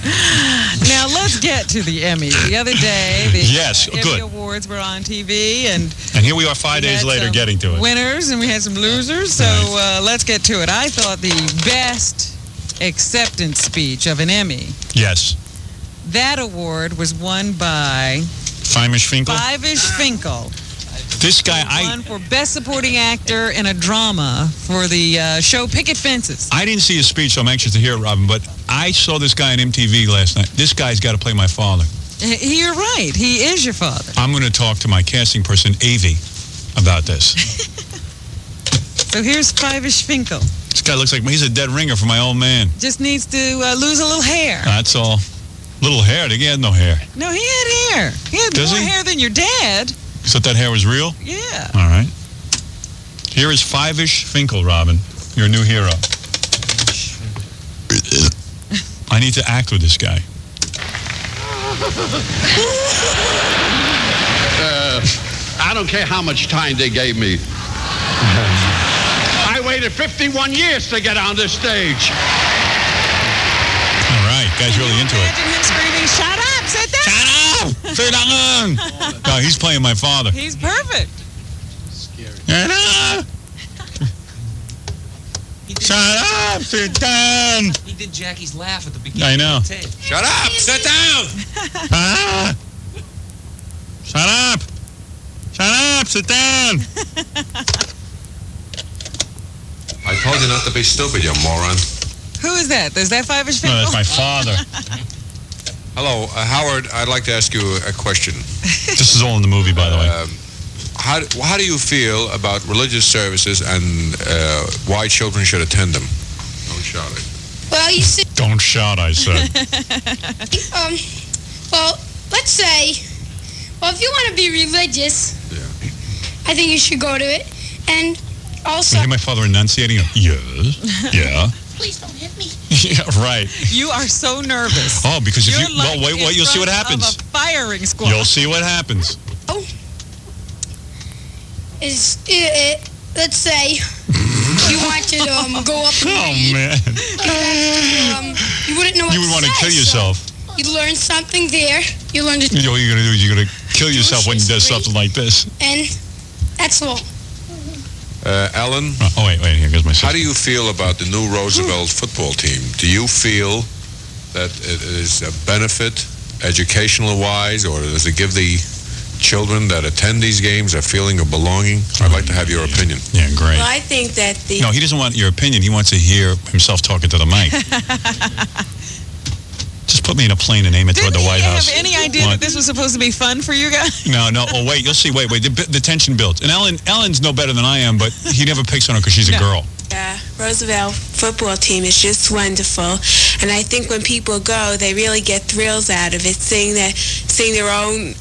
Now let's get to the Emmys. The other day, the Emmy good. Awards were on TV, and here we are 5 days later getting to it. Winners, and we had some losers. So let's get to it. I thought the best acceptance speech of an Emmy. Yes. That award was won by Fivish Finkel. Fivish Finkel. This guy, won for Best Supporting Actor in a Drama for the show Picket Fences. I didn't see his speech, so I'm anxious to hear it, Robin, but I saw this guy on MTV last night. This guy's got to play my father. You're right. He is your father. I'm going to talk to my casting person, Avi, about this. So here's Fivish Finkel. This guy looks like he's a dead ringer for my old man. Just needs to lose a little hair. That's all. Little hair? He had no hair. No, he had hair. He had more hair than your dad. You thought that hair was real? Yeah. All right. Here is Fivish Finkel, Robin, your new hero. I need to act with this guy. I don't care how much time they gave me. I waited 51 years to get on this stage. All right, guy's really into it. Imagine him screaming, "Shut up! Sit down!" Shut up! Sit down! No, he's playing my father. He's perfect. Shut up! Shut up! Sit down! He did Jackie's laugh at the beginning. I know. Of the tape. Shut up! Sit down! Shut up! Shut up! Sit down! I told you not to be stupid, you moron. Who is that? Is that Fivish Finkel? No, that's my father. Hello, Howard, I'd like to ask you a question. This is all in the movie, by the way. How do you feel about religious services and why children should attend them? Don't shout it. Well, you see... Don't shout, I said. Well, let's say... Well, if you want to be religious, I think you should go to it. And also... You hear my father enunciating? Yes. Yeah. Please don't hit me. Yeah, right. You are so nervous. Oh, because if You're you... like well, wait, you'll see what happens. Of a firing squad. You'll see what happens. Oh. Let's say you want to go up and man. you wouldn't know what You would want to kill yourself. You learn something there. You learn to... You know what you're going to do is you're going to kill yourself when you do something like this. And that's all. Ellen? Oh, wait, here goes my sister. How do you feel about the new Roosevelt football team? Do you feel that it is a benefit educational-wise, or does it give the children that attend these games a feeling of belonging? I'd like to have your opinion. Yeah, great. Well, I think that the... No, he doesn't want your opinion. He wants to hear himself talking to the mic. Just put me in a plane and aim it toward the White House. Did you have any idea that this was supposed to be fun for you guys? No. Oh, wait. You'll see. Wait. The tension builds. And Ellen's no better than I am, but he never picks on her because she's a girl. Yeah, Roosevelt football team is just wonderful, and I think when people go, they really get thrills out of it, seeing their own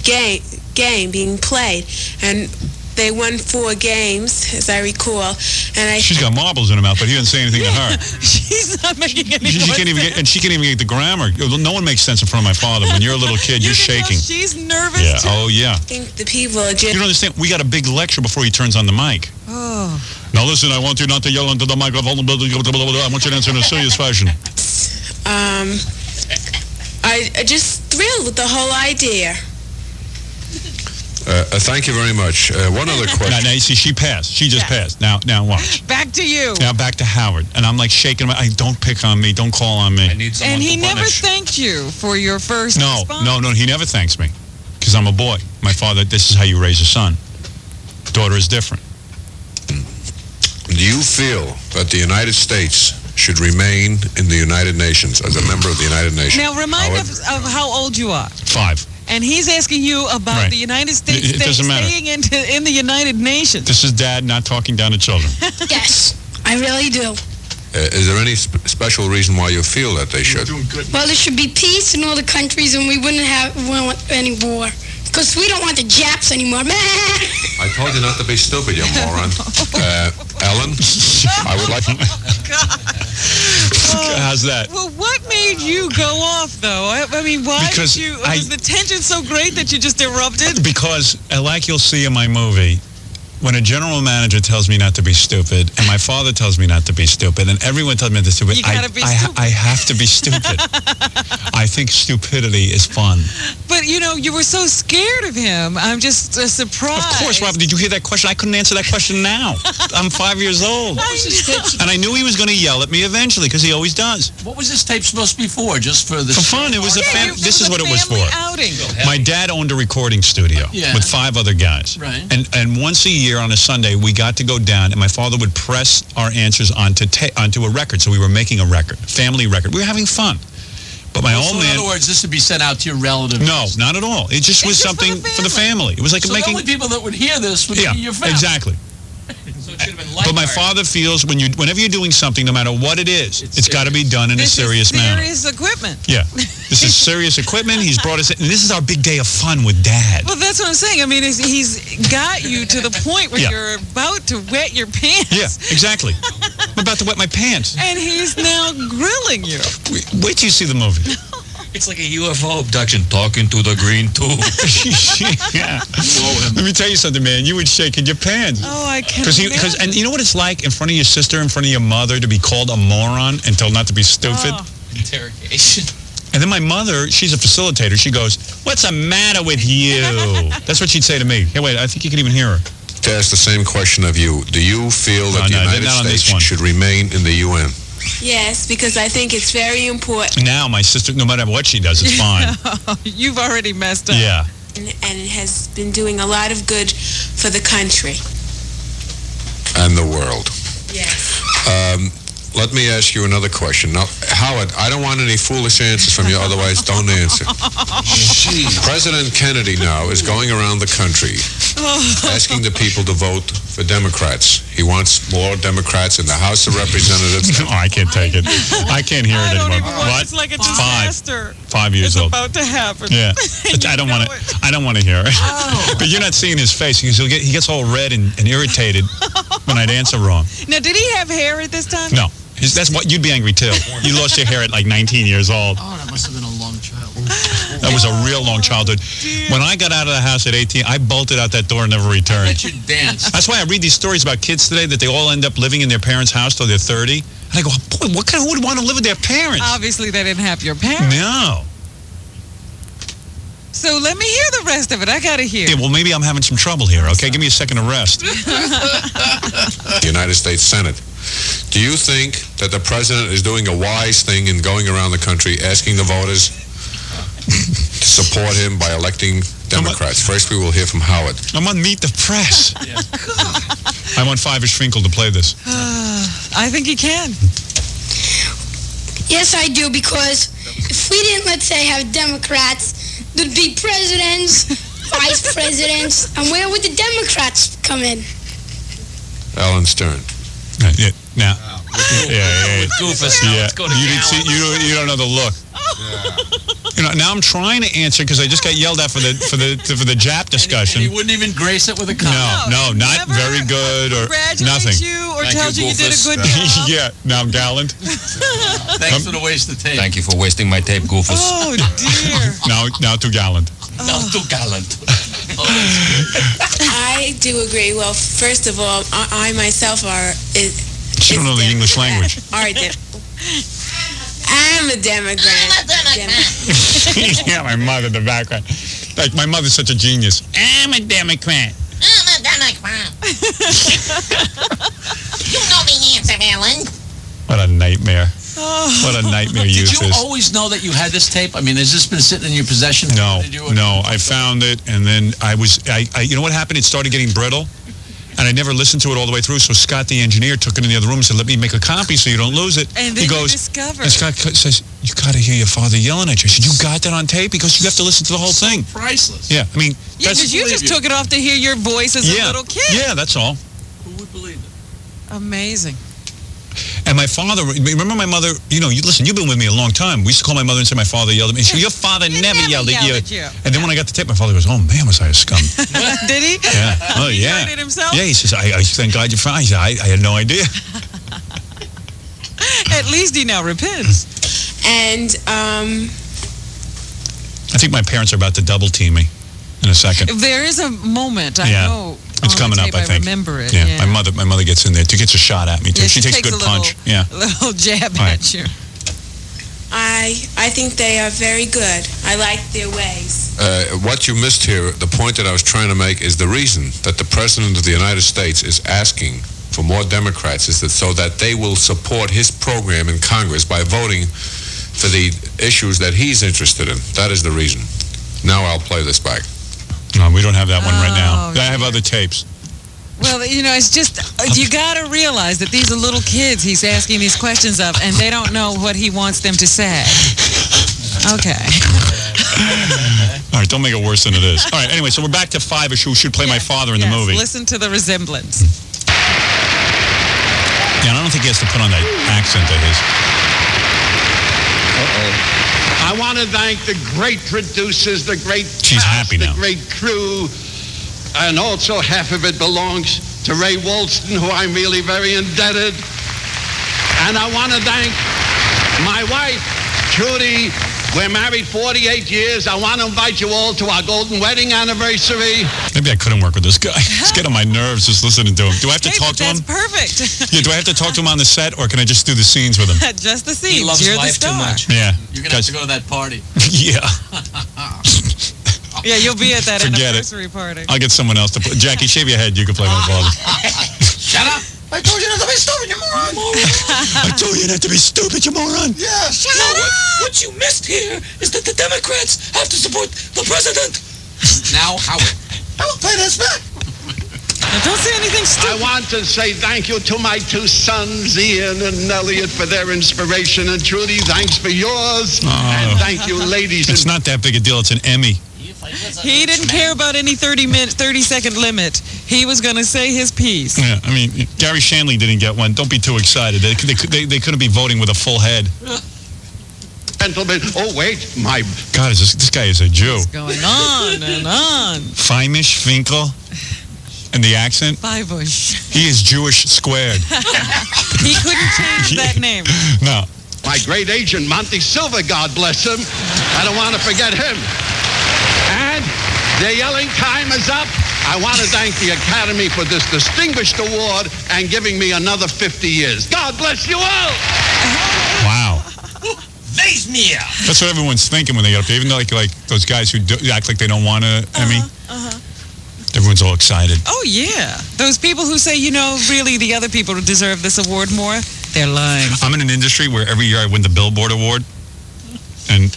game being played, and they won 4 games, as I recall. And she's got marbles in her mouth, but he didn't say anything to her. She's not making any she can't even get, and she can't even get the grammar. No one makes sense in front of my father. When you're a little kid, you're shaking. She's nervous. Yeah. Too. Oh yeah. I think the people are just... You don't understand. We got a big lecture before he turns on the mic. Oh. Now listen, I want you not to yell into the microphone. I want you to answer in a serious fashion. I just thrilled with the whole idea. Thank you very much. One other question. Now, you see, she passed. She just passed. Now watch. Back to you. Now back to Howard. And I'm like shaking him. Don't pick on me. Don't call on me. I need someone And he to never punish. thanked you for your first response. No. He never thanks me. Because I'm a boy. My father, this is how you raise a son. Daughter is different. Do you feel that the United States should remain in the United Nations as a member of the United Nations? Now remind us of how old you are. 5. And he's asking you about the United States It doesn't matter. staying in the United Nations. This is Dad not talking down to children. Yes, I really do. Is there any special reason why you feel that they should? Well, there should be peace in all the countries, and we wouldn't want any war. Because we don't want the Japs anymore. I told you not to be stupid, you moron. Ellen, I would like... How's that? Well, what made you go off, though? I mean, why Because did you... Was the tension so great that you just erupted? Because, like you'll see in my movie, when a general manager tells me not to be stupid, and my father tells me not to be stupid, and everyone tells me not to be stupid, You gotta be stupid. I have to be stupid. I think stupidity is fun. But, you were so scared of him. I'm just surprised. Of course, Rob. Did you hear that question? I couldn't answer that question now. I'm 5 years old. And I knew he was going to yell at me eventually, because he always does. What was this tape supposed to be for? Just for the... For fun. It was this is what it was for. Outing. My dad owned a recording studio with 5 other guys. Right. And once a year on a Sunday, we got to go down, and my father would press our answers onto a record. So we were making a record, family record. We were having fun. But my old man... in other words, this would be sent out to your relatives? No, not at all. It just was something for the family. It was like so making... the only people that would hear this would be your family. Exactly. So it should have been light. But my father feels whenever you're doing something, no matter what it is, it's got to be done in a serious manner. This is serious equipment. Yeah. This is serious equipment. He's brought us in. And this is our big day of fun with Dad. Well, that's what I'm saying. I mean, he's got you to the point where you're about to wet your pants. Yeah, exactly. I'm about to wet my pants. And he's now grilling you. Wait till you see the movie. It's like a UFO abduction, talking to the green tube. Yeah. Let me tell you something, man. You would shake in your pants. Oh, I can't And you know what it's like in front of your sister, in front of your mother, to be called a moron and told not to be stupid? Oh. Interrogation. And then my mother, she's a facilitator. She goes, "What's the matter with you?" That's what she'd say to me. Hey, wait, I think you can even hear her. To ask the same question of you, do you feel that the United States should remain in the UN? Yes, because I think it's very important. Now my sister, no matter what she does, it's fine. You've already messed up. Yeah. And it has been doing a lot of good for the country. And the world. Yes. Let me ask you another question. Now, Howard, I don't want any foolish answers from you, otherwise don't answer. President Kennedy now is going around the country asking the people to vote for Democrats. He wants more Democrats in the House of Representatives. Oh, I can't take it. I can't hear it I don't anymore. even want What? It's like a disaster. 5 years it's old. about to happen. Yeah. You I don't know want to. it. I don't want to hear it. But you're not seeing his face because he gets all red and irritated when I'd answer wrong. Now, did he have hair at this time? No. That's what you'd be angry too. You lost your hair at like 19 years old. Oh, that must have been a long childhood. That was a real long childhood. When I got out of the house at 18, I bolted out that door and never returned. I bet you danced. That's why I read these stories about kids today that they all end up living in their parents' house till they're 30. And I go, boy, who would want to live with their parents? Obviously, they didn't have your parents. No. So let me hear the rest of it. I got to hear. Yeah, well, maybe I'm having some trouble here, okay? Give me a second to rest. The United States Senate. Do you think that the president is doing a wise thing in going around the country asking the voters to support him by electing Democrats? First, we will hear from Howard. I'm on Meet the Press. I want Five-ish Finkel to play this. I think he can. Yes, I do, because if we didn't, let's say, have Democrats, there'd be presidents, vice presidents, and where would the Democrats come in? Alan Stern. Yeah, now. Goofus. Yeah. Let's go to You didn't see. You don't know the look. You know. Now I'm trying to answer because I just got yelled at for the Jap discussion. And he wouldn't even grace it with a comment. No, not Never very good or congratulates nothing. you or Thank tells you, you did a Goofus. good job. Yeah, now I'm gallant. Thanks for the waste of tape. Thank you for wasting my tape, Goofus. Oh, dear. Now too gallant. Not too gallant. I do agree. Well, first of all, I myself She don't know the English language. I'm a Democrat. Yeah, my mother in the background. Like, my mother's such a genius. I'm a Democrat. You know the answer, Alan. What a nightmare. What a nightmare Did youth you is. always know that you had this tape? I mean, has this been sitting in your possession? No, Did you- I found it, and then you know what happened? It started getting brittle, and I never listened to it all the way through, so Scott, the engineer, took it in the other room and said, let me make a copy so you don't lose it. And then he goes, you discovered. and Scott says, you got to hear your father yelling at you. I said, you got that on tape? Because you have to listen to the whole thing. Priceless. Yeah, I mean, Yeah, because you just took it off to hear your voice as a little kid. Yeah, that's all. Who would believe it? Amazing. And my father, remember my mother, listen, you've been with me a long time. We used to call my mother and say my father yelled at me. She said, your father never yelled at you. And then when I got the tape, my father goes, oh man, was I a scum. Did he? Yeah. Oh, He yeah. heard it himself? Yeah, he says, I thank God you're fine. He said, I had no idea. At least he now repents. And I think my parents are about to double team me in a second. There is a moment, I Yeah. know, It's On the coming up, tape, I think. remember it. Yeah, my mother gets in there. She gets a shot at me too. Yeah, she takes a good punch. Yeah. Little jab All right. at you. I think they are very good. I like their ways. What you missed here, the point that I was trying to make, is the reason that the President of the United States is asking for more Democrats is that so that they will support his program in Congress by voting for the issues that he's interested in. That is the reason. Now I'll play this back. No, we don't have that one right now. Oh, I have other tapes. Well, it's just, you got to realize that these are little kids he's asking these questions of, and they don't know what he wants them to say. Okay. All right, don't make it worse than it is. All right, anyway, so we're back to 5 who should play my father in the movie. Listen to the resemblance. Yeah, I don't think he has to put on that accent of his. I want to thank the great producers, the great She's cast, happy the now. great crew, and also half of it belongs to Ray Walston, who I'm really very indebted. And I want to thank my wife, Judy. We're married 48 years. I want to invite you all to our golden wedding anniversary. Maybe I couldn't work with this guy. It's getting on my nerves just listening to him. Do I have to Hey, talk to that's him? perfect. Yeah, do I have to talk to him on the set, or can I just do the scenes with him? Just the scenes. He loves You're the life too star. much. Yeah. You're going to have to go to that party. Yeah. Yeah, you'll be at that Forget it. anniversary party. I'll get someone else to play. Jackie, shave your head. You can play my father. Shut up. I told you not to be stupid, you moron! I told you not to be stupid, you moron. Yeah. What you missed here is that the Democrats have to support the president. Now, Howard. I will play this back. Now, don't say anything I stupid. want to say thank you to my two sons, Ian and Elliot, for their inspiration. And Trudy, thanks for yours. And thank you, ladies. It's not that big a deal. It's an Emmy. He didn't care about any 30-second limit. He was going to say his piece. Yeah, I mean, Gary Shanley didn't get one. Don't be too excited. They couldn't be voting with a full head. Gentlemen, oh wait, my God, this guy is a Jew. It's going on and on. Feimish, Finkel, and the accent. Fibush. He is Jewish squared. He couldn't change that name. No. my great agent, Monty Silver, God bless him. I don't want to forget him. And the yelling time is up. I want to thank the Academy for this distinguished award and giving me another 50 years. God bless you all. Wow. Vesmir. That's what everyone's thinking when they get up there. Even though like those guys who act like they don't want to, Emmy. Everyone's all excited. Oh, yeah. Those people who say, you know, really the other people deserve this award more, they're lying. I'm in an industry where every year I win the Billboard Award. And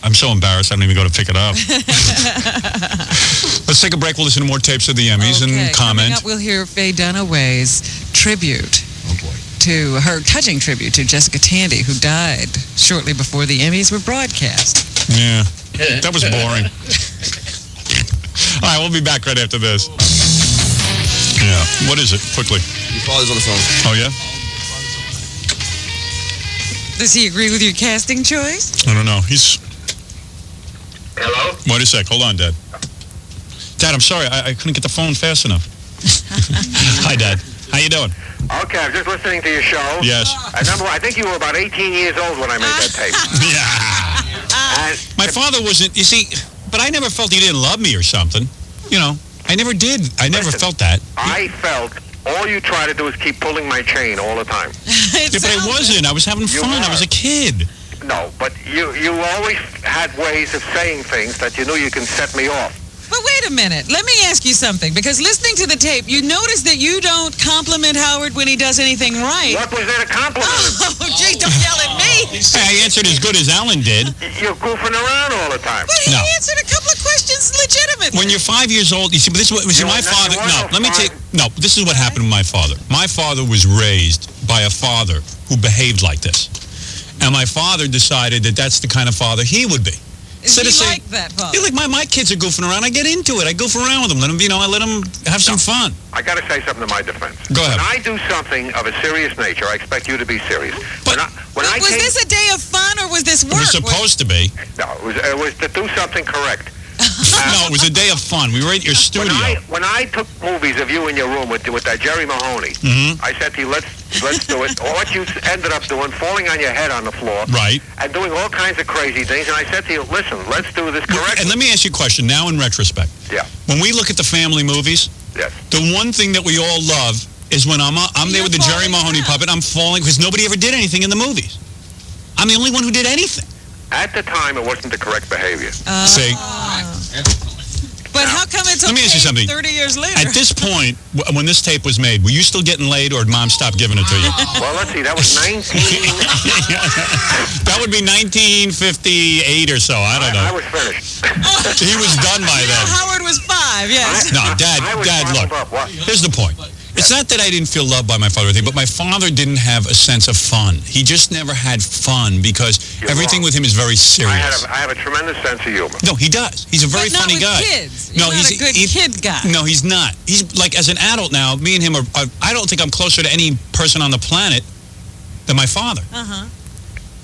I'm so embarrassed I don't even go to pick it up. Let's take a break. We'll listen to more tapes of the Emmys and comment. Coming up, we'll hear Faye Dunaway's tribute. Oh, boy. To her touching tribute to Jessica Tandy, who died shortly before the Emmys were broadcast. Yeah. That was boring. All right, we'll be back right after this. Yeah. What is it? Quickly. Your father's on the phone. Oh, yeah? Does he agree with your casting choice? I don't know. He's... Hello? Wait a sec. Hold on, Dad. Dad, I'm sorry. I couldn't get the phone fast enough. Hi, Dad. How you doing? Okay, I'm just listening to your show. Yes. I think you were about 18 years old when I made that tape. Yeah. And My father wasn't... You see... But I never felt he didn't love me or something. You know, I never did. I never felt that. I felt all you try to do is keep pulling my chain all the time. Yeah, but I wasn't. I was having fun. I was a kid. No, but you always had ways of saying things that you knew you can set me off. But wait a minute. Let me ask you something. Because listening to the tape, you notice that you don't compliment Howard when he does anything right. What was there to compliment? Oh, gee, don't yell at me. Hey, I answered as good as Alan did. You're goofing around all the time. But he No. answered a couple of questions legitimately. When you're 5 years old, you see, but this is what, see, my father, this is what happened to my father. My father was raised by a father who behaved like this. And my father decided that that's the kind of father he would be. He liked that father. Yeah, like my kids are goofing around. I get into it. I goof around with them. I let them have some fun. I got to say something to my defense. Go ahead. When I do something of a serious nature, I expect you to be serious. But was this a day of fun or was this work? It was supposed to be. No, it was to do something correct. No, it was a day of fun. We were at your studio. When I took movies of you in your room with that Jerry Mahoney, I said to you, let's do it. Or what you ended up doing, falling on your head on the floor. Right. And doing all kinds of crazy things. And I said to you, listen, let's do this correctly. And let me ask you a question now in retrospect. Yeah. When we look at the family movies, Yes. The one thing that we all love is when I'm there with the Jerry Mahoney puppet, I'm falling, because nobody ever did anything in the movies. I'm the only one who did anything. At the time, it wasn't the correct behavior. See? But how come it's Let me ask you something. 30 years later? At this point, when this tape was made, were you still getting laid, or did Mom stop giving it to you? Well, let's see. That was 19... That would be 1958 or so. I don't know. I was finished. He was done by then. Howard was 5, yes. No, Dad, look. Here's the point. It's not that I didn't feel loved by my father, but my father didn't have a sense of fun. He just never had fun because everything with him is very serious. I have a tremendous sense of humor. No, he does. He's a very But not funny with guy. kids. No, You're he's not a good kid guy. No, he's not. He's like, as an adult now, me and him are I don't think I'm closer to any person on the planet than my father. Uh-huh.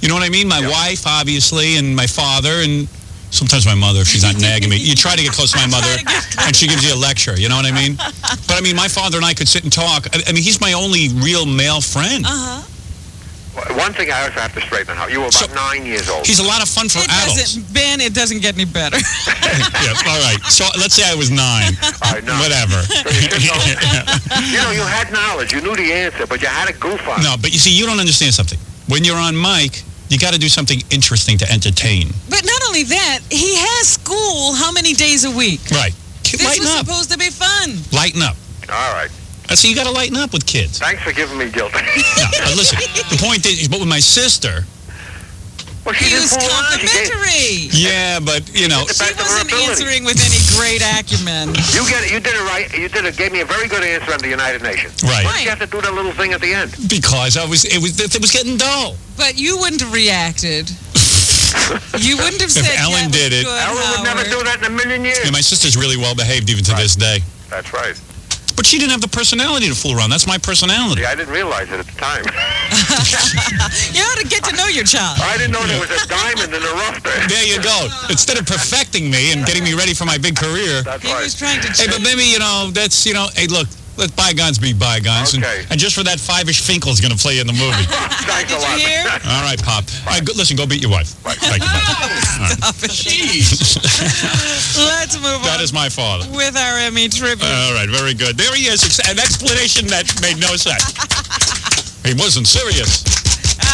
You know what I mean? My wife, obviously, and my father, and sometimes my mother, if she's not nagging me. You try to get close to my mother, and she gives you a lecture. You know what I mean? But, I mean, my father and I could sit and talk. I mean, he's my only real male friend. Uh-huh. One thing I also have to straighten out. You were about 9 years old. He's a lot of fun for adults. It doesn't get any better. Yeah, all right. So let's say I was 9. Whatever. You know, you had knowledge. You knew the answer, but you had a goof on it. No, but you see, you don't understand something. When you're on mic, you got to do something interesting to entertain. But not only that, he has school how many days a week? Right. This Lighten was up. supposed to be fun. Lighten up. All right. So you got to lighten up with kids. Thanks for giving me guilt. No, but listen, the point is, but with my sister... Well, she He didn't was fool around. She gave- complimentary. Yeah, but, you know... She She wasn't answering with any great acumen. You did it right. Gave me a very good answer on the United Nations. Right. Why did you have to do that little thing at the end? Because it was getting dull. But you wouldn't have reacted. You wouldn't have If said Ellen that was did it- good, Ellen would never Howard. do that in a million years. Yeah, my sister's really well behaved even to this day. That's right. But she didn't have the personality to fool around. That's my personality. See, I didn't realize it at the time. You ought to get to know your child. I didn't know there was a diamond in the rough there. There you go. Instead of perfecting me and getting me ready for my big career. That's He right. was trying to Hey, but maybe, that's, hey, look, let bygones be bygones. Okay. And just for that, Five-ish Finkel's going to play in the movie. Thanks a Did lot. you hear? All right, Pop. All right, listen, go beat your wife. Thank you, Pop. Stop it. Let's move That on is my father. with our Emmy tribute. All right, very good. There he is. An explanation that made no sense. He wasn't serious.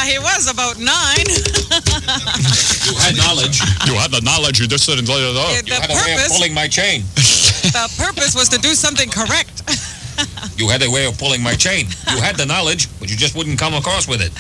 He was about 9. You had knowledge. You had the knowledge. You just didn't let it out. You had a way of pulling my chain. The purpose was to do something correct. You had a way of pulling my chain. You had the knowledge, but you just wouldn't come across with it.